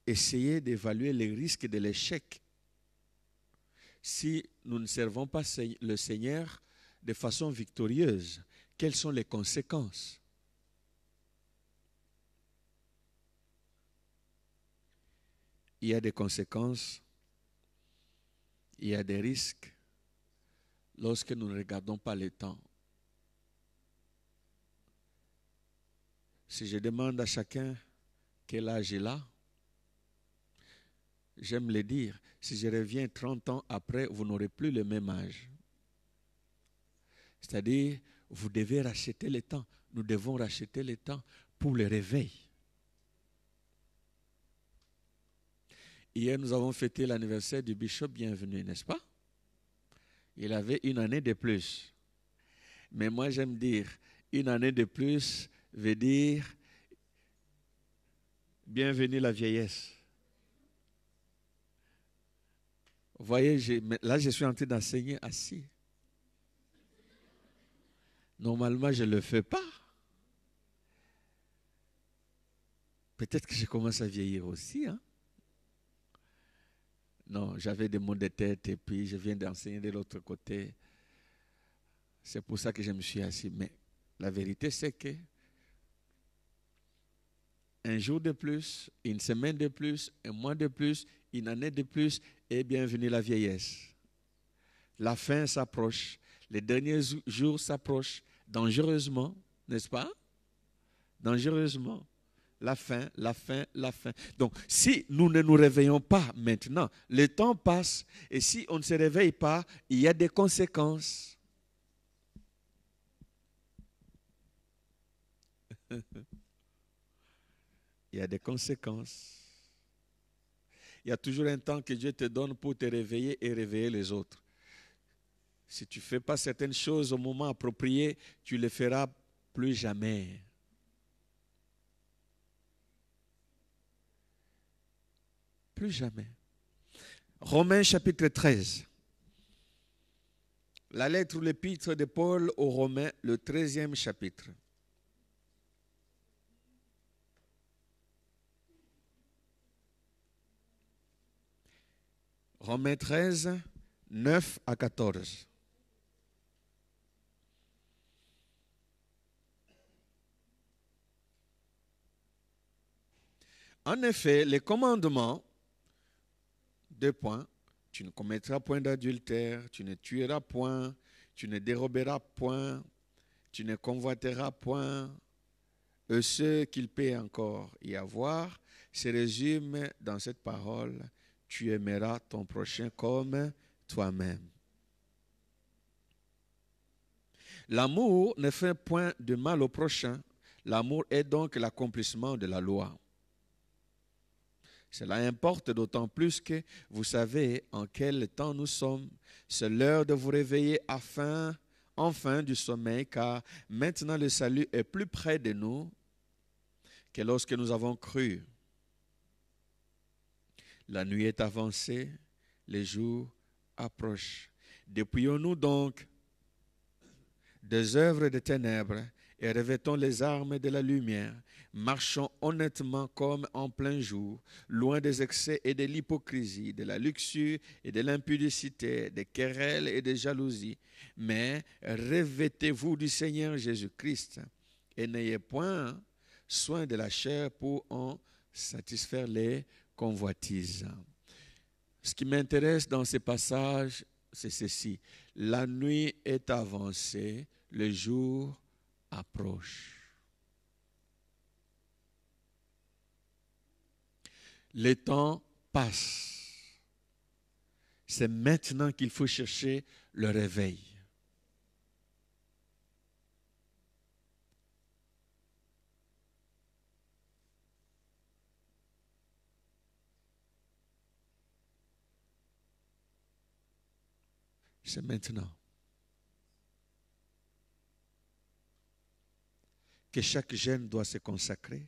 S1: essayer d'évaluer les risques de l'échec si nous ne servons pas le Seigneur de façon victorieuse. Quelles sont les conséquences? Il y a des conséquences, il y a des risques lorsque nous ne regardons pas le temps. Si je demande à chacun quel âge il a, j'aime le dire, si je reviens 30 ans après, vous n'aurez plus le même âge. C'est-à-dire, vous devez racheter le temps. Nous devons racheter le temps pour le réveil. Hier, nous avons fêté l'anniversaire du Bishop Bienvenu, n'est-ce pas? Il avait une année de plus. Mais moi, j'aime dire, une année de plus veut dire bienvenue la vieillesse. Vous voyez, là, je suis en train d'enseigner assis. Normalement, je ne le fais pas. Peut-être que je commence à vieillir aussi. Hein? Non, j'avais des maux de tête et puis je viens d'enseigner de l'autre côté. C'est pour ça que je me suis assis. Mais la vérité, c'est que un jour de plus, une semaine de plus, un mois de plus, une année de plus, et bienvenue la vieillesse. La fin s'approche. Les derniers jours s'approchent dangereusement, n'est-ce pas? Dangereusement. La fin, la fin, la fin. Donc, si nous ne nous réveillons pas maintenant, le temps passe, et si on ne se réveille pas, il y a des conséquences. Il y a des conséquences. Il y a toujours un temps que Dieu te donne pour te réveiller et réveiller les autres. Si tu ne fais pas certaines choses au moment approprié, tu ne les feras plus jamais. Plus jamais. Romains chapitre 13. La lettre ou l'épître de Paul aux Romains, le 13e chapitre. Romains 13, 9 à 14. En effet, les commandements, 2 points, tu ne commettras point d'adultère, tu ne tueras point, tu ne déroberas point, tu ne convoiteras point, et ce qu'il peut encore y avoir, se résume dans cette parole, tu aimeras ton prochain comme toi-même. L'amour ne fait point de mal au prochain, l'amour est donc l'accomplissement de la loi. Cela importe d'autant plus que vous savez en quel temps nous sommes. C'est l'heure de vous réveiller enfin du sommeil, car maintenant le salut est plus près de nous que lorsque nous avons cru. La nuit est avancée, les jours approchent. Dépouillons-nous donc des œuvres des ténèbres et revêtons les armes de la lumière. Marchons honnêtement comme en plein jour, loin des excès et de l'hypocrisie, de la luxure et de l'impudicité, des querelles et des jalousies. Mais revêtez-vous du Seigneur Jésus-Christ et n'ayez point soin de la chair pour en satisfaire les convoitises. Ce qui m'intéresse dans ces passages, c'est ceci. La nuit est avancée, le jour approche. Le temps passe. C'est maintenant qu'il faut chercher le réveil. C'est maintenant que chaque jeune doit se consacrer,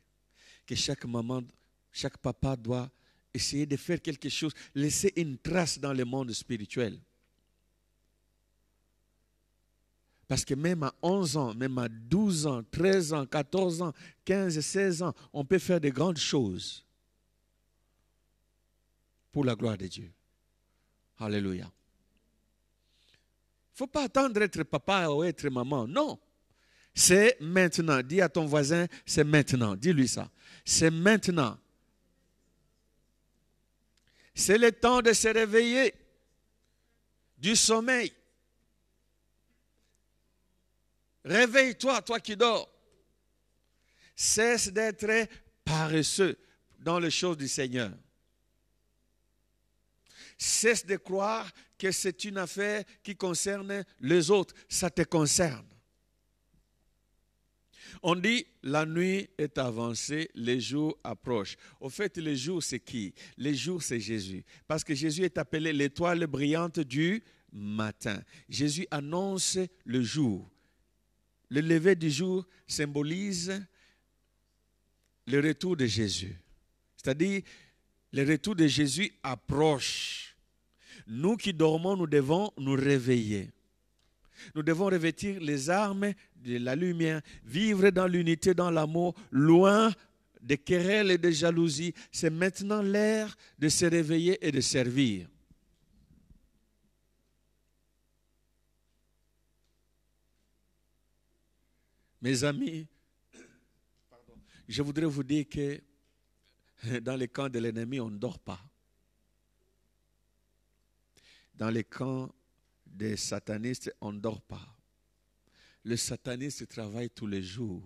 S1: que chaque maman, chaque papa doit essayer de faire quelque chose, laisser une trace dans le monde spirituel. Parce que même à 11 ans, même à 12 ans, 13 ans, 14 ans, 15, 16 ans, on peut faire de grandes choses pour la gloire de Dieu. Alléluia. Il ne faut pas attendre d'être papa ou être maman. Non. C'est maintenant. Dis à ton voisin, c'est maintenant. Dis-lui ça. C'est maintenant. C'est le temps de se réveiller du sommeil. Réveille-toi, toi qui dors. Cesse d'être paresseux dans les choses du Seigneur. Cesse de croire que c'est une affaire qui concerne les autres. Ça te concerne. On dit, la nuit est avancée, les jours approchent. Au fait, le jour, c'est qui? Le jour, c'est Jésus. Parce que Jésus est appelé l'étoile brillante du matin. Jésus annonce le jour. Le lever du jour symbolise le retour de Jésus. C'est-à-dire, le retour de Jésus approche. Nous qui dormons, nous devons nous réveiller. Nous devons revêtir les armes de la lumière, vivre dans l'unité, dans l'amour, loin des querelles et des jalousies. C'est maintenant l'heure de se réveiller et de servir. Mes amis, je voudrais vous dire que dans les camps de l'ennemi, on ne dort pas. Dans les camps des satanistes, on ne dort pas. Le sataniste travaille tous les jours.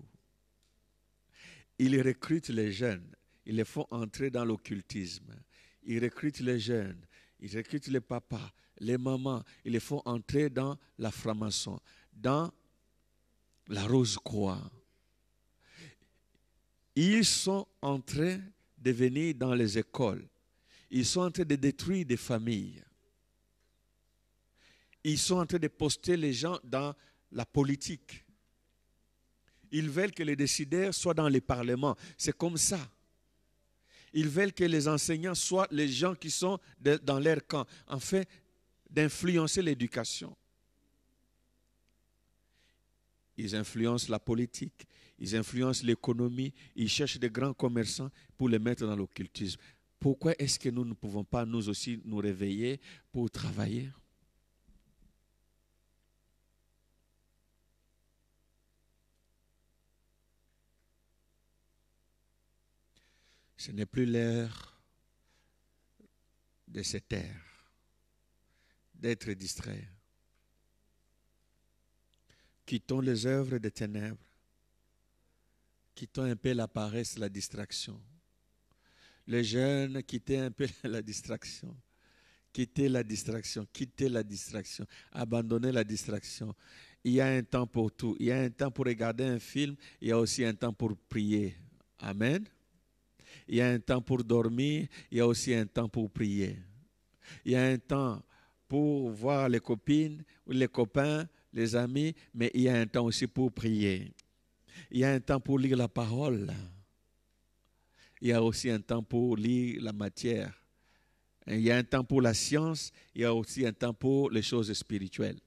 S1: Il recrute les jeunes. Ils les font entrer dans l'occultisme. Il recrute les jeunes. Il recrute les papas, les mamans. Ils les font entrer dans la franc-maçon, dans la rose-croix. Ils sont en train de venir dans les écoles. Ils sont en train de détruire des familles. Ils sont en train de poster les gens dans la politique. Ils veulent que les décideurs soient dans les parlements. C'est comme ça. Ils veulent que les enseignants soient les gens qui sont dans leur camp, en fait, d'influencer l'éducation. Ils influencent la politique, ils influencent l'économie, ils cherchent des grands commerçants pour les mettre dans l'occultisme. Pourquoi est-ce que nous ne pouvons pas nous aussi nous réveiller pour travailler? Ce n'est plus l'heure de se taire, d'être distrait. Quittons les œuvres des ténèbres. Quittons un peu la paresse, la distraction. Les jeunes, quittez un peu la distraction. Quittez la distraction, quittez la distraction. Abandonnez la distraction. Il y a un temps pour tout. Il y a un temps pour regarder un film. Il y a aussi un temps pour prier. Amen. Il y a un temps pour dormir. Il y a aussi un temps pour prier. Il y a un temps pour voir les copines ou les copains, les amis, mais il y a un temps aussi pour prier. Il y a un temps pour lire la parole. Il y a aussi un temps pour lire la matière Il y a un temps pour la science, il y a aussi un temps pour les choses spirituelles.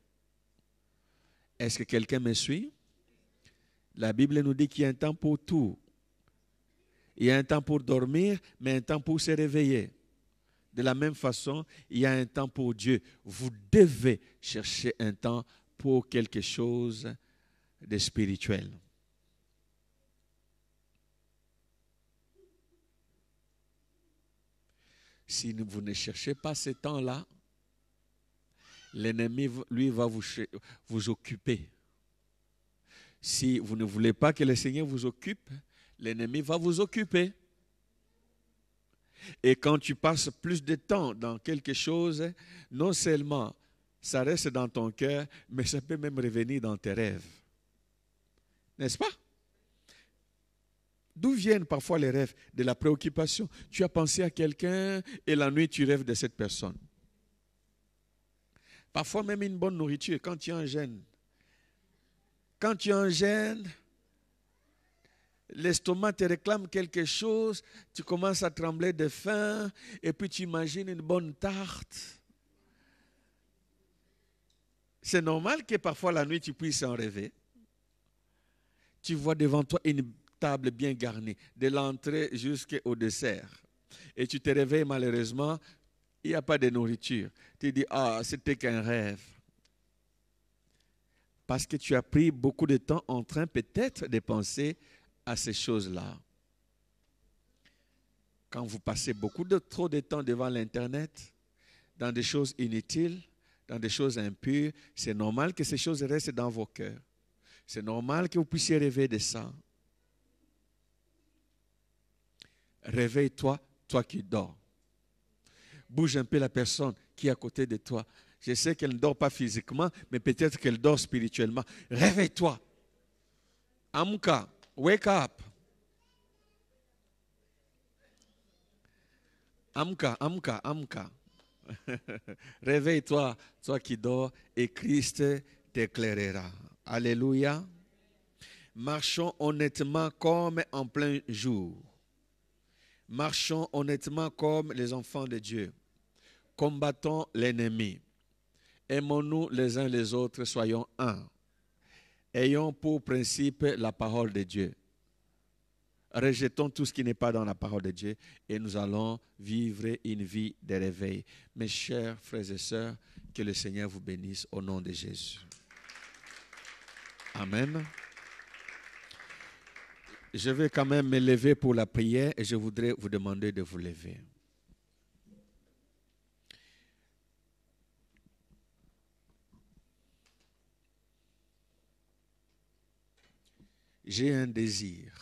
S1: Est-ce que quelqu'un me suit? La Bible nous dit qu'il y a un temps pour tout. Il y a un temps pour dormir, mais un temps pour se réveiller. De la même façon, il y a un temps pour Dieu. Vous devez chercher un temps pour quelque chose de spirituel. Si vous ne cherchez pas ce temps-là, l'ennemi, lui, va vous occuper. Si vous ne voulez pas que le Seigneur vous occupe, l'ennemi va vous occuper. Et quand tu passes plus de temps dans quelque chose, non seulement ça reste dans ton cœur, mais ça peut même revenir dans tes rêves. N'est-ce pas? D'où viennent parfois les rêves? De la préoccupation. Tu as pensé à quelqu'un et la nuit tu rêves de cette personne. Parfois même une bonne nourriture, quand tu es en jeûne. Quand tu es en jeûne, l'estomac te réclame quelque chose, tu commences à trembler de faim, et puis tu imagines une bonne tarte. C'est normal que parfois la nuit tu puisses en rêver. Tu vois devant toi une table bien garnie, de l'entrée jusqu'au dessert. Et tu te réveilles malheureusement, il n'y a pas de nourriture. Tu dis, ah, c'était qu'un rêve. Parce que tu as pris beaucoup de temps en train peut-être de penser à ces choses-là. Quand vous passez trop de temps devant l'Internet, dans des choses inutiles, dans des choses impures, c'est normal que ces choses restent dans vos cœurs. C'est normal que vous puissiez rêver de ça. Réveille-toi, toi qui dors. Bouge un peu la personne qui est à côté de toi. Je sais qu'elle ne dort pas physiquement, mais peut-être qu'elle dort spirituellement. Réveille-toi. Amka, wake up. Amka, amka, amka. Réveille-toi, toi qui dors, et Christ t'éclairera. Alléluia. Marchons honnêtement comme en plein jour. Marchons honnêtement comme les enfants de Dieu. Combattons l'ennemi. Aimons-nous les uns les autres, soyons un. Ayons pour principe la parole de Dieu. Rejetons tout ce qui n'est pas dans la parole de Dieu et nous allons vivre une vie de réveil. Mes chers frères et sœurs, que le Seigneur vous bénisse au nom de Jésus. Amen. Je vais quand même me lever pour la prière et je voudrais vous demander de vous lever. J'ai un désir.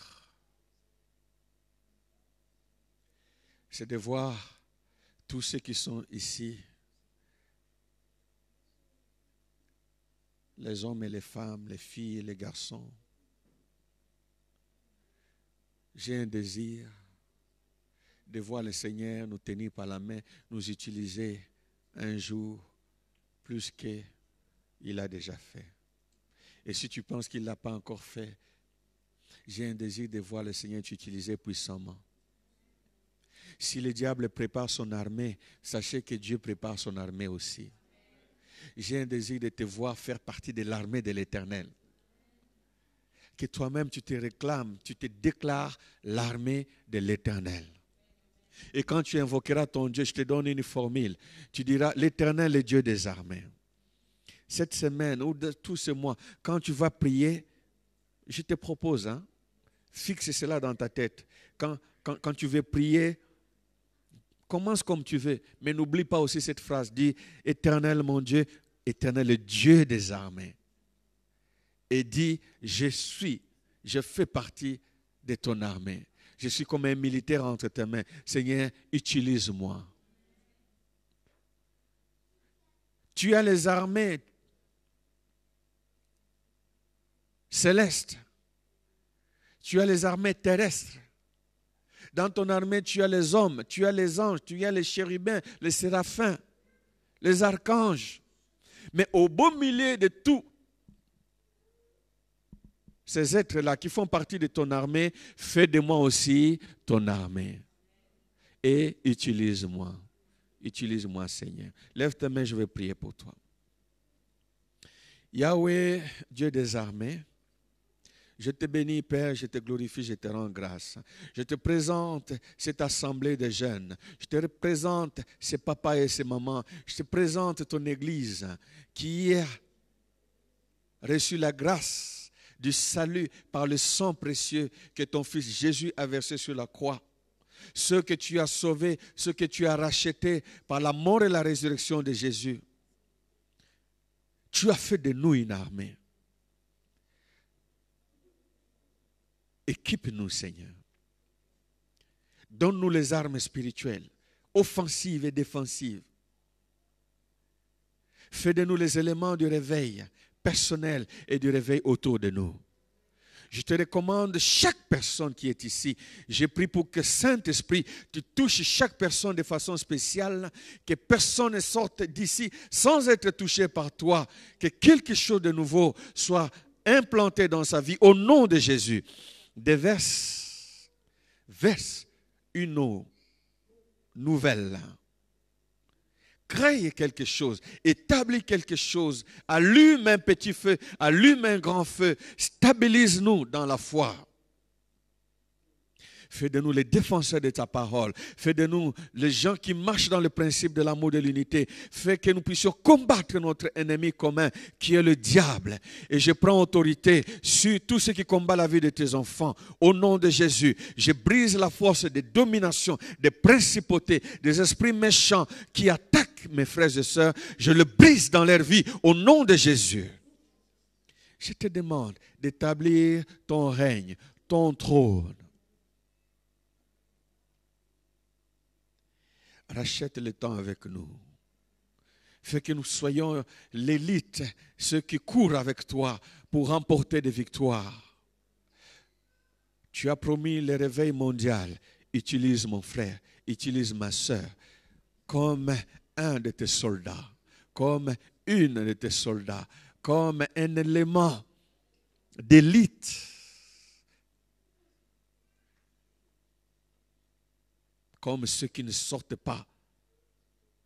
S1: C'est de voir tous ceux qui sont ici, les hommes et les femmes, les filles et les garçons. J'ai un désir de voir le Seigneur nous tenir par la main, nous utiliser un jour plus qu'il a déjà fait. Et si tu penses qu'il ne l'a pas encore fait, j'ai un désir de voir le Seigneur t'utiliser puissamment. Si le diable prépare son armée, sachez que Dieu prépare son armée aussi. J'ai un désir de te voir faire partie de l'armée de l'Éternel. Que toi-même tu te réclames, tu te déclares l'armée de l'Éternel. Et quand tu invoqueras ton Dieu, je te donne une formule. Tu diras, l'Éternel est Dieu des armées. Cette semaine ou de tout ce mois, quand tu vas prier, je te propose, fixe cela dans ta tête. Quand tu veux prier, commence comme tu veux, mais n'oublie pas aussi cette phrase, dis, Éternel mon Dieu, Éternel le Dieu des armées. Et dis, je fais partie de ton armée. Je suis comme un militaire entre tes mains. Seigneur, utilise-moi. Tu as les armées célestes. Tu as les armées terrestres. Dans ton armée, tu as les hommes, tu as les anges, tu as les chérubins, les séraphins, les archanges. Mais au beau milieu de tous ces êtres-là qui font partie de ton armée, fais de moi aussi ton armée. Et utilise-moi. Utilise-moi, Seigneur. Lève ta main, je vais prier pour toi. Yahweh, Dieu des armées, je te bénis, Père, je te glorifie, je te rends grâce. Je te présente cette assemblée de jeunes. Je te présente ces papas et ces mamans. Je te présente ton Église qui a reçu la grâce du salut par le sang précieux que ton Fils Jésus a versé sur la croix. Ceux que tu as sauvés, ceux que tu as rachetés par la mort et la résurrection de Jésus. Tu as fait de nous une armée. Équipe-nous, Seigneur. Donne-nous les armes spirituelles, offensives et défensives. Fais de nous les éléments du réveil personnel et du réveil autour de nous. Je te recommande chaque personne qui est ici. Je prie pour que Saint-Esprit, tu touches chaque personne de façon spéciale, que personne ne sorte d'ici sans être touché par toi, que quelque chose de nouveau soit implanté dans sa vie au nom de Jésus. Verse une eau nouvelle. Crée quelque chose, établis quelque chose, allume un petit feu, allume un grand feu, stabilise-nous dans la foi. Fais de nous les défenseurs de ta parole. Fais de nous les gens qui marchent dans le principe de l'amour de l'unité. Fais que nous puissions combattre notre ennemi commun qui est le diable. Et je prends autorité sur tout ce qui combat la vie de tes enfants. Au nom de Jésus, je brise la force des dominations, des principautés, des esprits méchants qui attaquent mes frères et sœurs. Je le brise dans leur vie au nom de Jésus. Je te demande d'établir ton règne, ton trône. Rachète le temps avec nous. Fais que nous soyons l'élite, ceux qui courent avec toi pour remporter des victoires. Tu as promis le réveil mondial. Utilise mon frère, utilise ma soeur comme un de tes soldats, comme une de tes soldats, comme un élément d'élite. Comme ceux qui ne sortent pas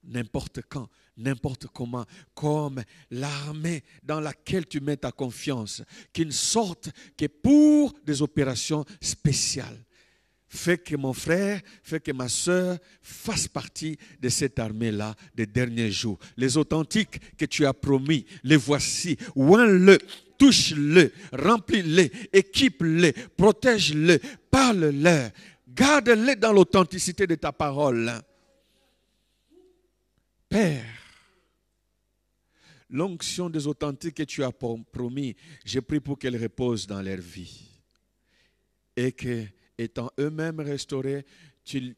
S1: n'importe quand, n'importe comment, comme l'armée dans laquelle tu mets ta confiance, qui ne sortent que pour des opérations spéciales. Fais que mon frère, fais que ma soeur fasse partie de cette armée-là des derniers jours. Les authentiques que tu as promis, les voici. Oins-le, touche-le, remplis-le, équipe-le, protège-le, parle-leur. Garde-les dans l'authenticité de ta parole. Père, l'onction des authentiques que tu as promis, je prie pour qu'elle repose dans leur vie. Et que, étant eux-mêmes restaurés, tu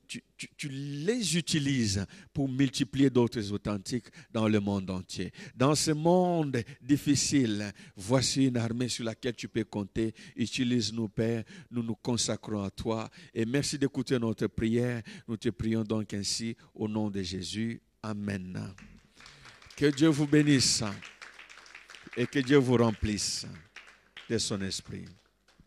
S1: les utilises pour multiplier d'autres authentiques dans le monde entier. Dans ce monde difficile, voici une armée sur laquelle tu peux compter. Utilise-nous, Père. Nous nous consacrons à toi. Et merci d'écouter notre prière. Nous te prions donc ainsi au nom de Jésus. Amen. Que Dieu vous bénisse et que Dieu vous remplisse de son esprit.